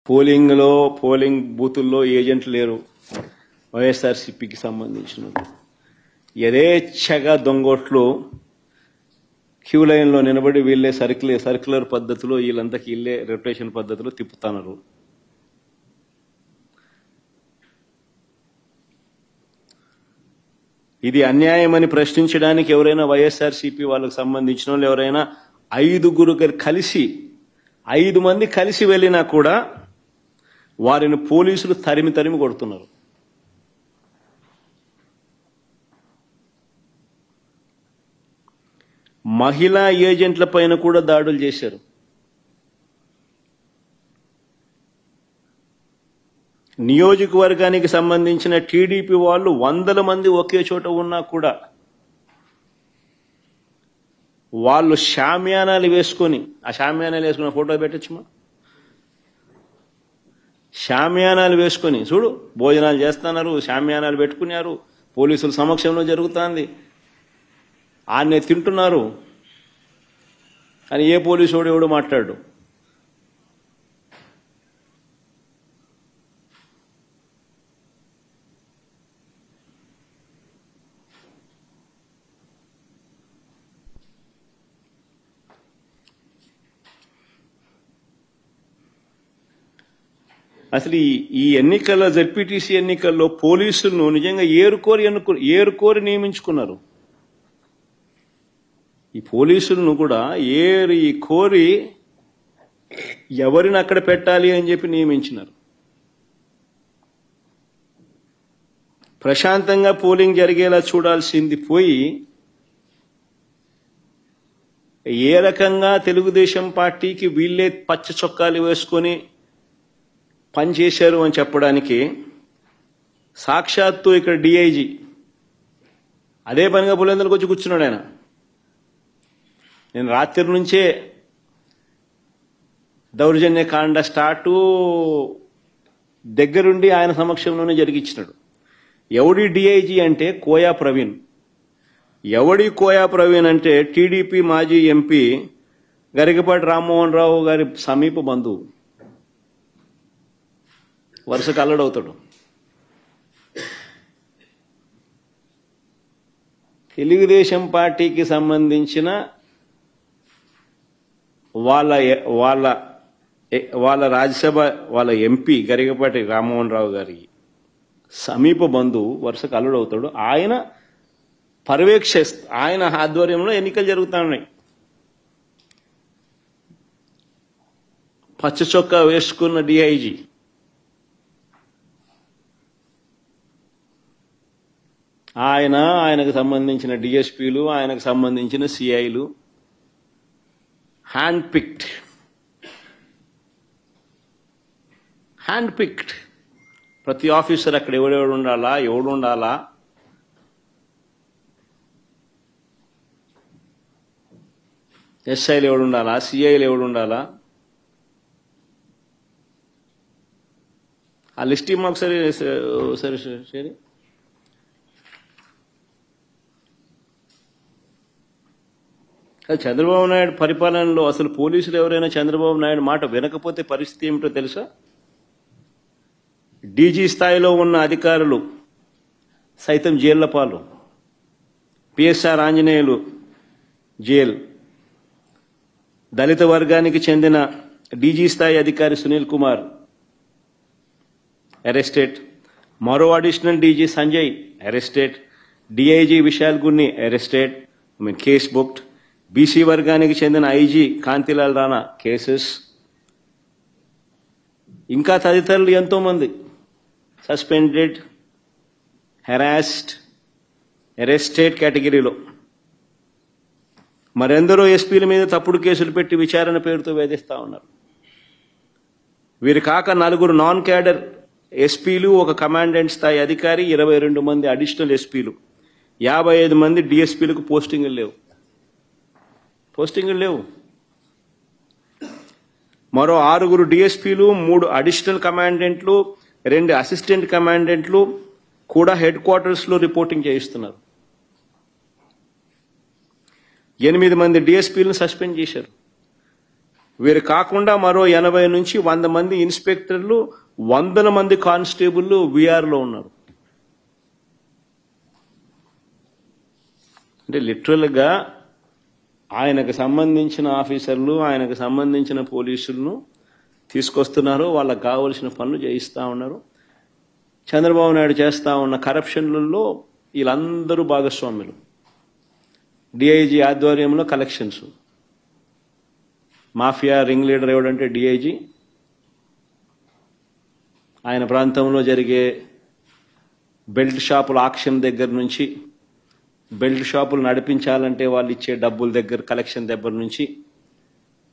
Polling బూతుల్లో ఏజెంట్లు లేరు. వైఎస్ఆర్సీపీకి సంబంధించిన యథేచ్ఛగా దొంగోట్లు క్యూ లైన్లో నిలబడి వీళ్ళే సర్క్యులర్ పద్ధతిలో వీళ్ళంతకి వీళ్ళే రొటేషన్ పద్ధతిలో తిప్పుతున్నారు. ఇది అన్యాయమని ప్రశ్నించడానికి ఎవరైనా వైఎస్ఆర్సీపీ వాళ్ళకు సంబంధించిన వాళ్ళు ఎవరైనా 5 మంది కలిసి వెళ్ళినా కూడా వారిని పోలీసులు తరిమి కొడుతున్నారు. మహిళా ఏజెంట్ల పైన కూడా దాడులు చేశారు. నియోజకవర్గానికి సంబంధించిన టీడీపీ వాళ్ళు 100 మంది ఒకే చోట ఉన్నా కూడా వాళ్ళు షామియానాలు వేసుకొని ఫోటో పెట్టొచ్చుమా, షామియానాలు వేసుకొని చూడు భోజనాలు చేస్తున్నారు, షామియానాలు పెట్టుకున్నారు, పోలీసుల సమక్షంలో జరుగుతుంది, ఆన్నే తింటున్నారు. కానీ ఏ పోలీసు ఎవడు మాట్లాడు. అసలు ఈ ఎన్నికల్లో జెడ్పీటీసీ ఎన్నికల్లో పోలీసులను నిజంగా ఏరుకోరి నియమించుకున్నారు. ఈ పోలీసులను కూడా కోరి ఎవరిని అక్కడ పెట్టాలి అని చెప్పి నియమించినారు. ప్రశాంతంగా పోలింగ్ జరిగేలా చూడాల్సింది పోయి ఏ రకంగా తెలుగుదేశం పార్టీకి వీళ్ళే పచ్చ చొక్కాలు వేసుకొని పనిచేశారు అని చెప్పడానికి సాక్షాత్తు ఇక్కడ డిఐజీ అదే పనిగా పులివెందులకు వచ్చి కూర్చున్నాడు. ఆయన నేను రాత్రి నుంచే దౌర్జన్యకాండ స్టార్టు దగ్గరుండి ఆయన సమక్షంలోనే జరిగించినాడు. ఎవడి డిఐజీ అంటే కోయా ప్రవీణ్. కోయా ప్రవీణ్ అంటే టీడీపీ మాజీ ఎంపీ గరికపాటి రామ్మోహన్ రావు గారి సమీప బంధువు, వరుసకు అల్లడవుతాడు. తెలుగుదేశం పార్టీకి సంబంధించిన వాళ్ళ రాజ్యసభ వాళ్ళ ఎంపీ గరికపాటి రామ్మోహన్ రావు గారి సమీప బంధువు వరుసకు అల్లుడవుతాడు. ఆయన ఆయన ఆధ్వర్యంలో ఎన్నికలు జరుగుతున్నాయి. పచ్చ చొక్కా వేసుకున్న డిఐజీ ఆయనకు సంబంధించిన డిఎస్పీలు, ఆయనకు సంబంధించిన సిఐలు హ్యాండ్ పిక్డ్ ప్రతి ఆఫీసర్ అక్కడ ఎవడు ఉండాలా, ఎస్ఐలు ఎవడు ఉండాలా, సిఐలు ఎవడు ఉండాలా, ఆ లిస్ట్ మాకు సరే చంద్రబాబు నాయుడు పరిపాలనలో అసలు పోలీసులు ఎవరైనా చంద్రబాబు నాయుడు మాట వినకపోతే పరిస్థితి ఏమిటో తెలుసా? డీజీ స్థాయిలో ఉన్న అధికారులు సైతం జైళ్ల పాలు. పిఎస్ఆర్ ఆంజనేయులు జైలు, దళిత వర్గానికి చెందిన డీజీ స్థాయి అధికారి సునీల్ కుమార్ అరెస్టెడ్, మరో additional DG Sanjay arrested, DIG Vishal Gunni arrested, case booked. BC వర్గానికి చెందిన ఐజీ కాంతిలాల్ రాణా కేసెస్, ఇంకా తదితరులు ఎంతో మంది సస్పెండెడ్, హెరాస్డ్, అరెస్టెడ్ కేటగిరీలో. మరెందరో ఎస్పీల మీద తప్పుడు కేసులు పెట్టి విచారణ పేరుతో వేధిస్తా ఉన్నారు. వీరు కాక 4 నాన్ క్యాడర్ ఎస్పీలు, ఒక కమాండెంట్ స్థాయి అధికారి, 22 మంది అడిషనల్ ఎస్పీలు, 55 మంది డిఎస్పీలకు పోస్టింగులు లేవు. మరో 6 డిఎస్పీలు, 3 అడిషనల్ కమాండెంట్లు, 2 అసిస్టెంట్ కమాండెంట్లు కూడా హెడ్ క్వార్టర్స్ లో రిపోర్టింగ్ చేయిస్తున్నారు. 8 మంది డిఎస్పీలను సస్పెండ్ చేశారు. వీరు కాకుండా మరో 80 నుంచి 100 మంది ఇన్స్పెక్టర్లు, 100 మంది కానిస్టేబుల్ వీఆర్లో ఉన్నారు. అంటే లిటరల్గా ఆయనకు సంబంధించిన ఆఫీసర్లు, ఆయనకు సంబంధించిన పోలీసులను తీసుకొస్తున్నారు, వాళ్ళకు కావలసిన పనులు చేయిస్తూ ఉన్నారు. చంద్రబాబు నాయుడు చేస్తూ ఉన్న కరప్షన్లలో వీళ్ళందరూ భాగస్వాములు. డిఐజీ ఆధ్వర్యంలో కలెక్షన్స్, మాఫియా రింగ్ లీడర్ ఎవడంటే డిఐజీ. ఆయన ప్రాంతంలో జరిగే బెల్ట్ షాపుల ఆక్షన్ దగ్గర నుంచి, బెల్ట్ షాపులు నడిపించాలంటే వాళ్ళు ఇచ్చే డబ్బుల దగ్గర కలెక్షన్ దగ్గర నుంచి,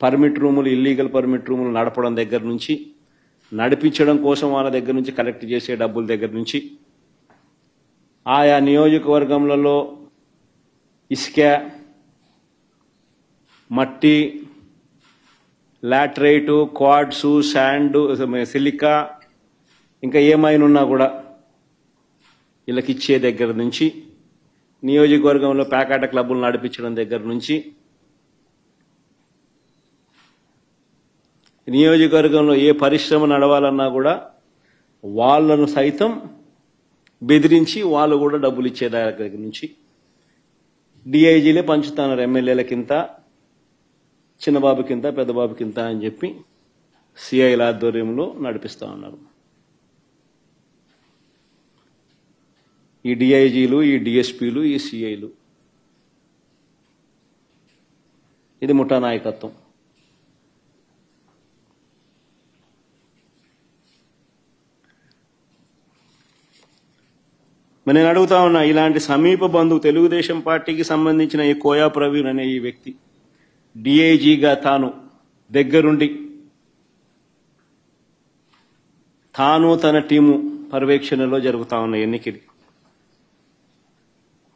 పర్మిట్ రూములు, ఇల్లీగల్ పర్మిట్ రూములు నడపడం దగ్గర నుంచి, నడిపించడం కోసం వాళ్ళ దగ్గర నుంచి కలెక్ట్ చేసే డబ్బుల దగ్గర నుంచి, ఆయా నియోజకవర్గంలో ఇసుక, మట్టి, లాటరైటు, క్వాడ్సు, శాండ్, సిలికా, ఇంకా ఏమైనా ఉన్నా కూడా వీళ్ళకి ఇచ్చే దగ్గర నుంచి, నియోజకవర్గంలో ప్యాకాట క్లబ్బులు నడిపించడం దగ్గర నుంచి, నియోజకవర్గంలో ఏ పరిశ్రమ నడవాలన్నా కూడా వాళ్ళను సైతం బెదిరించి వాళ్ళు కూడా డబ్బులు ఇచ్చే దగ్గర నుంచి డిఐజీలే పంచుతున్నారు. ఎమ్మెల్యేలకింత, చిన్నబాబుకింత, పెద్దబాబుకింత అని చెప్పి సిఐల ఆధ్వర్యంలో నడిపిస్తూ ఉన్నారు. ఈ డిఐజీలు, ఈ డిఎస్పీలు, ఈ సిఐలు, ఇది ముఠా నాయకత్వం. మరి నేను అడుగుతా ఉన్నా, ఇలాంటి సమీప బంధువు తెలుగుదేశం పార్టీకి సంబంధించిన ఈ కోయా ప్రవీణ్ అనే ఈ వ్యక్తి డిఐజీగా తాను దగ్గరుండి తాను తన టీము పర్యవేక్షణలో జరుగుతా ఉన్న ఎన్నికలు,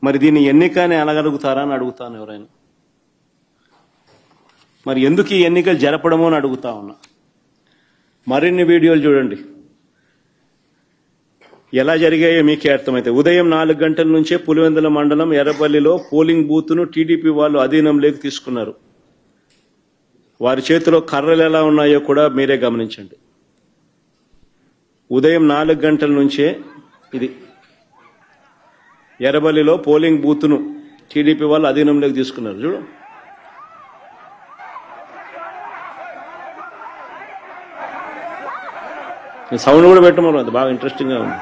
మరి దీన్ని ఎన్నికని అనగలుగుతారా అని అడుగుతాను ఎవరైనా. మరి ఎందుకు ఈ ఎన్నికలు జరపడమో అని అడుగుతా ఉన్నా. మరిన్ని వీడియోలు చూడండి ఎలా జరిగాయో మీకే అర్థమైతే. ఉదయం 4 గంటల నుంచే పులివెందుల మండలం ఎర్రపల్లిలో పోలింగ్ బూత్ను టీడీపీ వాళ్ళు అధీనంలోకి తీసుకున్నారు. వారి చేతిలో కర్రలు ఎలా ఉన్నాయో కూడా మీరే గమనించండి. ఉదయం 4 గంటల నుంచే ఇది ఎర్రపల్లిలో పోలింగ్ బూత్ను టీడీపీ వాళ్ళు అధీనంలోకి తీసుకున్నారు. చూడు, సౌండ్ కూడా పెట్టమన్నారు, అది బాగా ఇంట్రెస్టింగ్ గా ఉంది.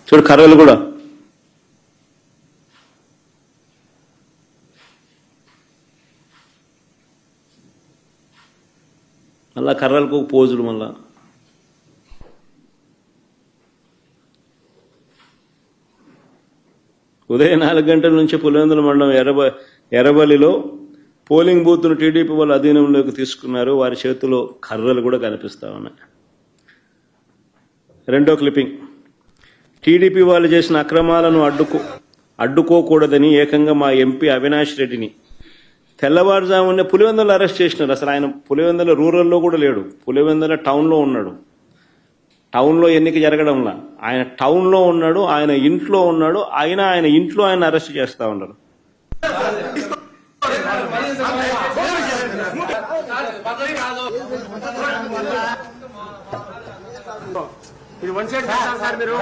చూడు కర్రలు కూడా. మళ్ళా కర్రలకు పోజులు. మళ్ళా ఉదయం 4 గంటల నుంచి పులివెందుల మండలం ఎర్రబల్లిలో పోలింగ్ బూత్ను టీడీపీ వాళ్ళు అధీనంలోకి తీసుకున్నారు. వారి చేతిలో కర్రలు కూడా కనిపిస్తా ఉన్నాయి. రెండో క్లిప్పింగ్. టీడీపీ వాళ్ళు చేసిన అక్రమాలను అడ్డుకోకూడదని ఏకంగా మా ఎంపీ అవినాష్ రెడ్డిని తెల్లవారుజామునే పులివెందులో అరెస్ట్ చేసినారు. అసలు ఆయన పులివెందుల రూరల్లో కూడా లేడు, పులివెందుల టౌన్లో ఉన్నాడు. టౌన్లో ఎన్నిక జరగడంలా ఆయన టౌన్లో ఉన్నాడు, ఆయన ఇంట్లో ఉన్నాడు. ఆయన ఇంట్లో ఆయన అరెస్ట్ చేస్తా ఉన్నారు. ఇది వన్ సైడ్ సార్ మీరు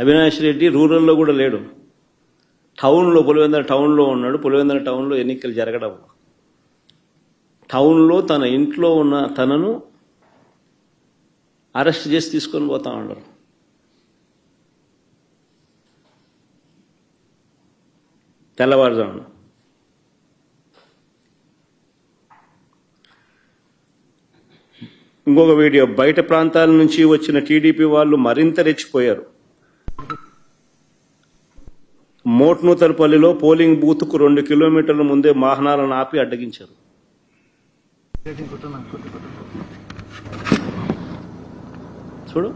అవినాష్ రెడ్డి రూరల్లో కూడా లేడు, టౌన్లో పులివెందుల టౌన్లో ఉన్నాడు. పులివెందుల టౌన్లో ఎన్నికలు జరగడం, టౌన్లో తన ఇంట్లో ఉన్న తనను అరెస్ట్ చేసి తీసుకొని పోతా ఉన్నారు. తెల్లవారుజామున ఇంకొక వీడియో. బయట ప్రాంతాల నుంచి వచ్చిన టీడీపీ వాళ్ళు మరింత రెచ్చిపోయారు. మోట్నూతలపల్లిలో పోలింగ్ బూత్కు 2 కిలోమీటర్ల ముందే వాహనాలను ఆపి అడ్డగించారు. చూడు,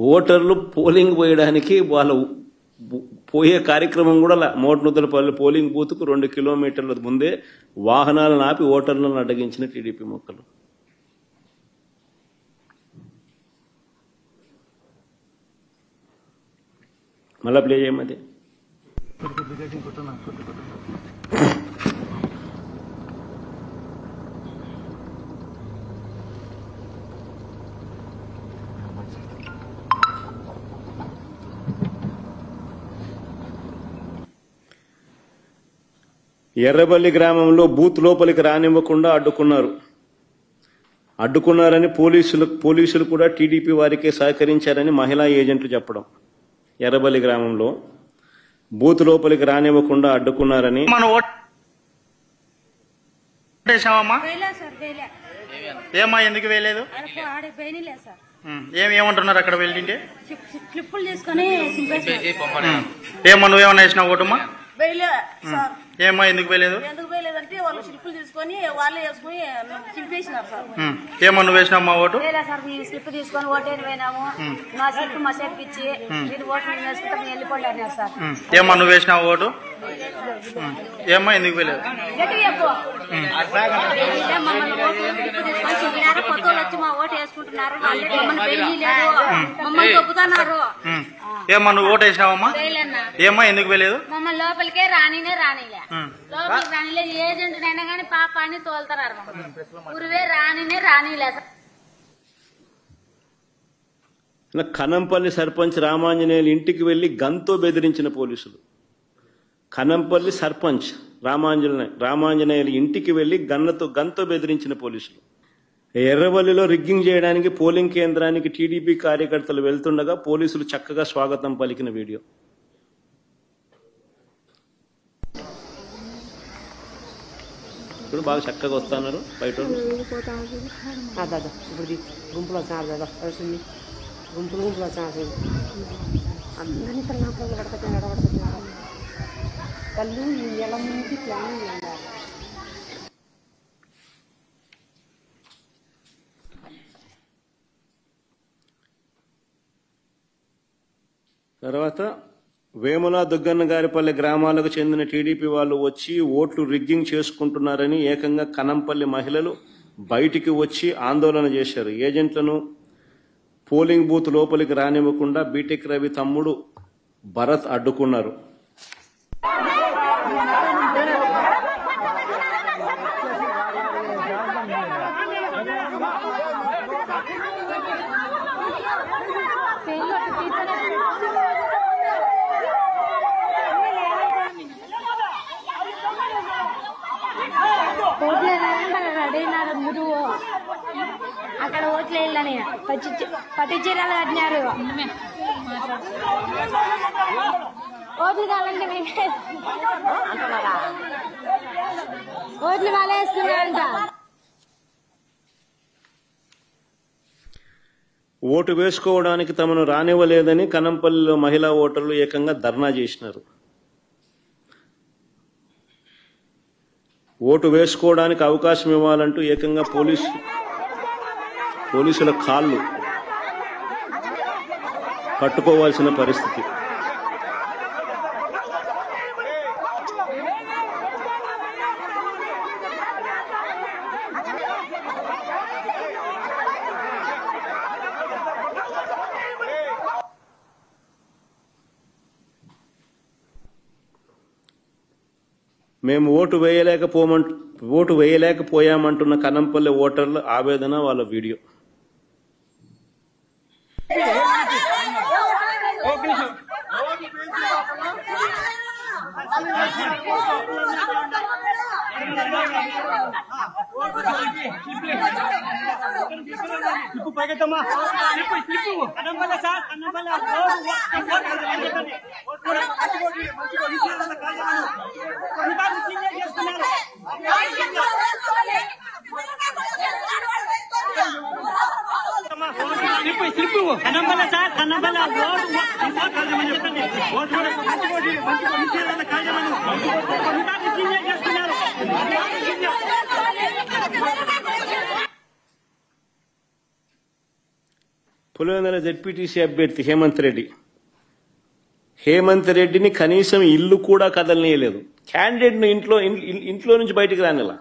ఓటర్లు పోలింగ్ పోయడానికి వాళ్ళ పోయే కార్యక్రమం కూడా మోటనుద్దలపల్లి పోలింగ్ బూత్కు 2 కిలోమీటర్ల ముందే వాహనాలను ఆపి ఓటర్లను అడ్డగించిన టీడీపీ మొక్కలు. మళ్ళా ప్లే చేయమది. ఎర్రబల్లి గ్రామంలో బూత్ లోపలికి రానివ్వకుండా అడ్డుకున్నారని పోలీసులు కూడా టీడీపీ వారికే సహకరించారని మహిళా ఏజెంట్లు చెప్పడం. ఎర్రబల్లి గ్రామంలో బూత్ లోపలికి రానివ్వకుండా అడ్డుకున్నారని. ఏమా ఎందుకు వేయలేదు? ఏమంటున్నారు అక్కడ వెళ్ళింటే? ఏమా నువ్వేమన్నా వేసినా ఓటమ్మా? ఏమా ఎందుకు వేయలేదు? వాళ్ళు స్లిప్పులు తీసుకొని వాళ్ళే వేసుకుని చింపేసినారు సార్. ఏమా నువ్వు వేసినామా ఓటు? సార్ స్లిప్ తీసుకొని ఓటేని పోయినాము. మా స్లిప్ మా సేపు ఇచ్చి మీరు ఓటు మేము వేసుకుంటాం వెళ్ళిపోండి అన్నారు సార్. ఏమా నువ్వు వేసినావు ఓటు? ఏమా ఎందుకు వేయలేదు? కొత్త వాళ్ళు వచ్చి మా ఓటు వేసుకుంటున్నారు. మమ్మల్ని పెళ్లి లేదు, మమ్మల్ని తొక్కుతున్నారు. ఏమా నువ్వు ఓటు వేసినావమ్మా? ఏమా ఎందుకు వేయలేదు? మమ్మల్ని లోపలికే రానిలే లోపలికి రానిలే. ఏజెంట్ అయినా కానీ పాప అని తోలుతున్నారు. ఊరివే రానిలే. కనంపల్లి సర్పంచ్ రామాంజనేయులు ఇంటికి వెళ్లి గన్తో బెదిరించిన పోలీసులు. కనంపల్లి సర్పంచ్ రామాంజనేయులు ఇంటికి వెళ్లి గన్తో బెదిరించిన పోలీసులు. ఎర్రవల్లిలో రిగ్గింగ్ చేయడానికి పోలింగ్ కేంద్రానికి టీడీపీ కార్యకర్తలు వెళ్తుండగా పోలీసులు చక్కగా స్వాగతం పలికిన వీడియో. ఇప్పుడు బాగా చక్కగా వస్తున్నారు బయట. గుంపులు వచ్చాను అందరినీ కళ్ళు ఎలా ముందు ప్లాన్ చేయాలి. తర్వాత వేముల దుగ్గన్న గారిపల్లి గ్రామాలకు చెందిన టీడీపీ వాళ్ళు వచ్చి ఓట్లు రిగ్గింగ్ చేసుకుంటున్నారని ఏకంగా కనంపల్లి మహిళలు బయటికి వచ్చి ఆందోళన చేశారు. ఏజెంట్లను పోలింగ్ బూత్ లోపలికి రానివ్వకుండా బీటెక్ రవి తమ్ముడు భరత్ అడ్డుకున్నారు. అక్కడ ఓట్లు వేయాలని పట్టించీరాలు కట్టినారు. ఓట్లు కావాలంటే ఓట్లు వాళ్ళే వేసుకున్నారంట. ఓటు వేసుకోవడానికి తమను రానివ్వలేదని కనంపల్లిలో మహిళా ఓటర్లు ఏకంగా ధర్నా చేసినారు. ఓటు వేసుకోవడానికి అవకాశం ఇవ్వాలంటూ ఏకంగా పోలీసుల కాళ్ళు పట్టుకోవాల్సిన పరిస్థితి. మేము ఓటు వేయలేకపోయామంటున్న కనంపల్లి ఓటర్ల ఆవేదన, వాళ్ళ వీడియో. పులివెందుల జెడ్పీటీసీ అభ్యర్థి హేమంత్ రెడ్డిని కనీసం ఇల్లు కూడా కదలనీయలేదు. క్యాండిడేట్ ను ఇంట్లో నుంచి బయటికి రానిలా.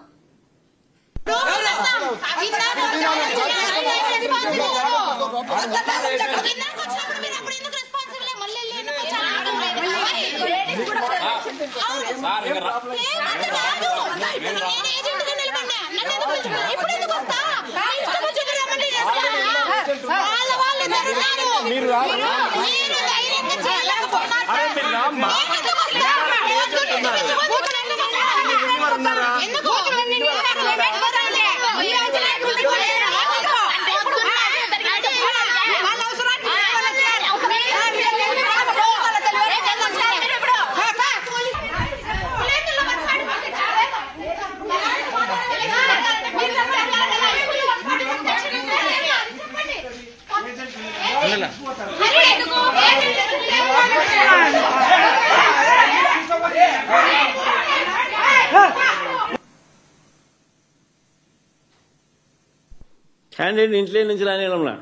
క్యాండిడేట్ ఇంట్లో నుంచి రానిలా.